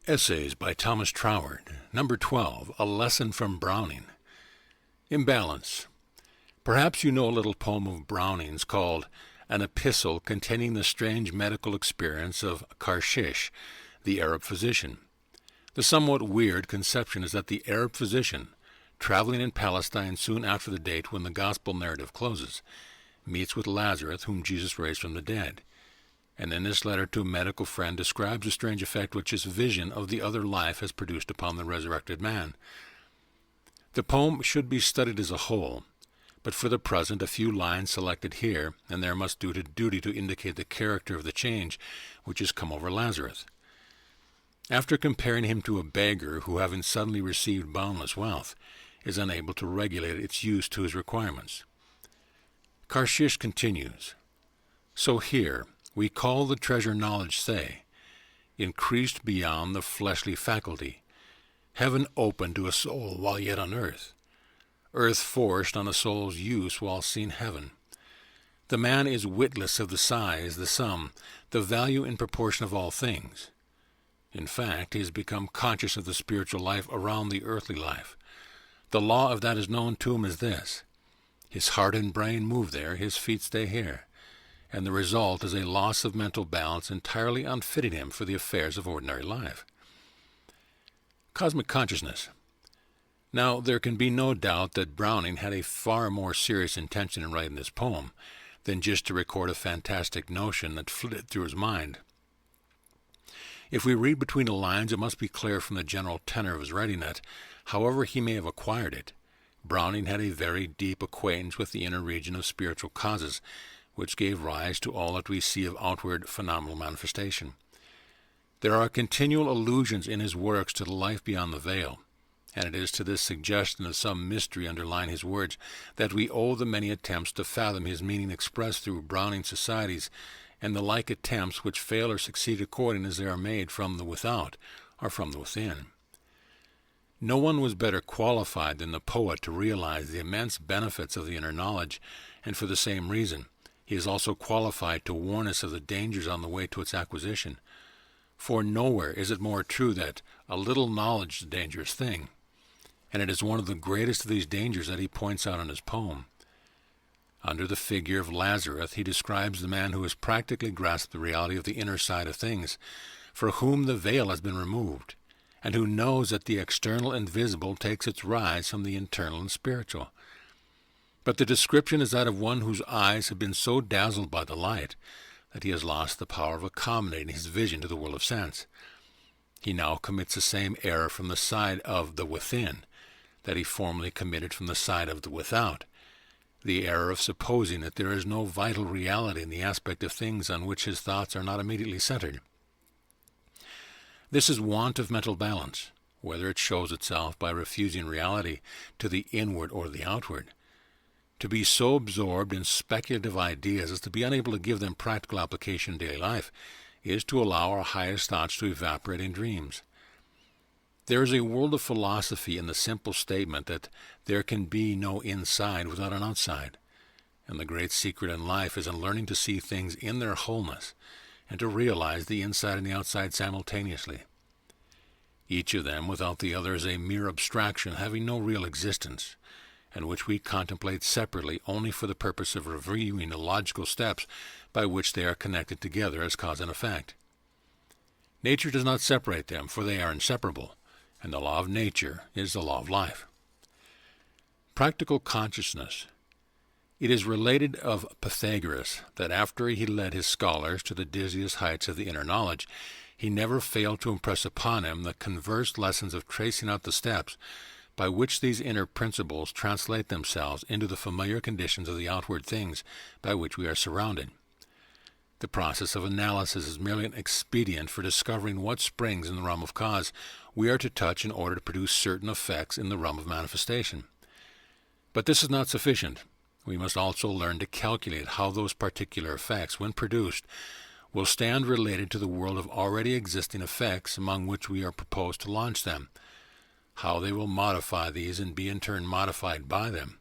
Essays by Thomas Troward. Number 12, A Lesson from Browning. Imbalance. Perhaps you know a little poem of Browning's called An Epistle Containing the Strange Medical Experience of Karshish, the Arab Physician. The somewhat weird conception is that the Arab physician, traveling in Palestine soon after the date when the Gospel narrative closes, meets with Lazarus, whom Jesus raised from the dead, and in this letter to a medical friend describes the strange effect which his vision of the other life has produced upon the resurrected man. The poem should be studied as a whole, but for the present a few lines selected here and there must do duty to indicate the character of the change which has come over Lazarus. After comparing him to a beggar who, having suddenly received boundless wealth, is unable to regulate its use to his requirements. Karshish continues, So here, we call the treasure knowledge, say, increased beyond the fleshly faculty, heaven open to a soul while yet on earth forced on a soul's use while seen heaven. The man is witless of the size, the sum, the value in proportion of all things. In fact, he has become conscious of the spiritual life around the earthly life. The law of that is known to him as this: his heart and brain move there, his feet stay here, and the result is a loss of mental balance entirely unfitting him for the affairs of ordinary life. Cosmic consciousness. Now, there can be no doubt that Browning had a far more serious intention in writing this poem than just to record a fantastic notion that flitted through his mind. If we read between the lines, it must be clear from the general tenor of his writing that, however he may have acquired it, Browning had a very deep acquaintance with the inner region of spiritual causes, which gave rise to all that we see of outward phenomenal manifestation. There are continual allusions in his works to the life beyond the veil, and it is to this suggestion of some mystery underlying his words that we owe the many attempts to fathom his meaning expressed through Browning societies, and the like attempts which fail or succeed according as they are made from the without or from the within. No one was better qualified than the poet to realize the immense benefits of the inner knowledge, and for the same reason, he is also qualified to warn us of the dangers on the way to its acquisition. For nowhere is it more true that a little knowledge is a dangerous thing, and it is one of the greatest of these dangers that he points out in his poem. Under the figure of Lazarus, he describes the man who has practically grasped the reality of the inner side of things, for whom the veil has been removed, and who knows that the external and visible takes its rise from the internal and spiritual. But the description is that of one whose eyes have been so dazzled by the light that he has lost the power of accommodating his vision to the world of sense. He now commits the same error from the side of the within that he formerly committed from the side of the without, the error of supposing that there is no vital reality in the aspect of things on which his thoughts are not immediately centered. This is want of mental balance, whether it shows itself by refusing reality to the inward or the outward. To be so absorbed in speculative ideas as to be unable to give them practical application in daily life is to allow our highest thoughts to evaporate in dreams. There is a world of philosophy in the simple statement that there can be no inside without an outside, and the great secret in life is in learning to see things in their wholeness and to realize the inside and the outside simultaneously. Each of them without the other is a mere abstraction having no real existence, and which we contemplate separately only for the purpose of reviewing the logical steps by which they are connected together as cause and effect. Nature does not separate them, for they are inseparable, and the law of nature is the law of life. Practical consciousness. It is related of Pythagoras that after he led his scholars to the dizziest heights of the inner knowledge, he never failed to impress upon them the converse lessons of tracing out the steps by which these inner principles translate themselves into the familiar conditions of the outward things by which we are surrounded. The process of analysis is merely an expedient for discovering what springs in the realm of cause we are to touch in order to produce certain effects in the realm of manifestation. But this is not sufficient. We must also learn to calculate how those particular effects, when produced, will stand related to the world of already existing effects among which we are proposed to launch them, how they will modify these and be in turn modified by them,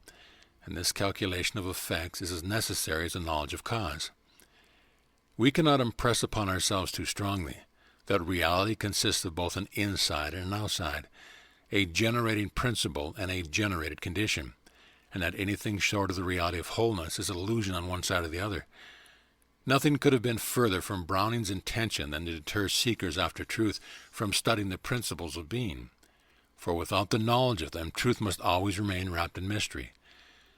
and this calculation of effects is as necessary as the knowledge of cause. We cannot impress upon ourselves too strongly that reality consists of both an inside and an outside, a generating principle and a generated condition, and that anything short of the reality of wholeness is illusion on one side or the other. Nothing could have been further from Browning's intention than to deter seekers after truth from studying the principles of being. For without the knowledge of them, truth must always remain wrapped in mystery.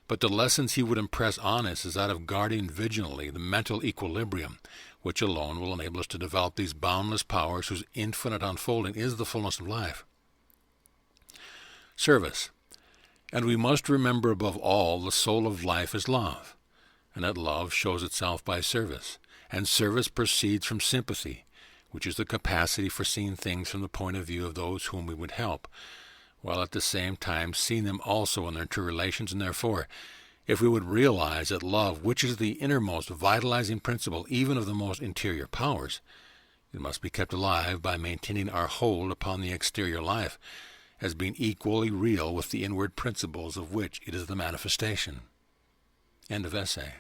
But the lessons he would impress on us is that of guarding vigilantly the mental equilibrium, which alone will enable us to develop these boundless powers whose infinite unfolding is the fullness of life. Service. And we must remember above all the soul of life is love, and that love shows itself by service, and service proceeds from sympathy, which is the capacity for seeing things from the point of view of those whom we would help, while at the same time seeing them also in their true relations, and therefore, if we would realize that love, which is the innermost vitalizing principle even of the most interior powers, it must be kept alive by maintaining our hold upon the exterior life, as being equally real with the inward principles of which it is the manifestation. End of essay.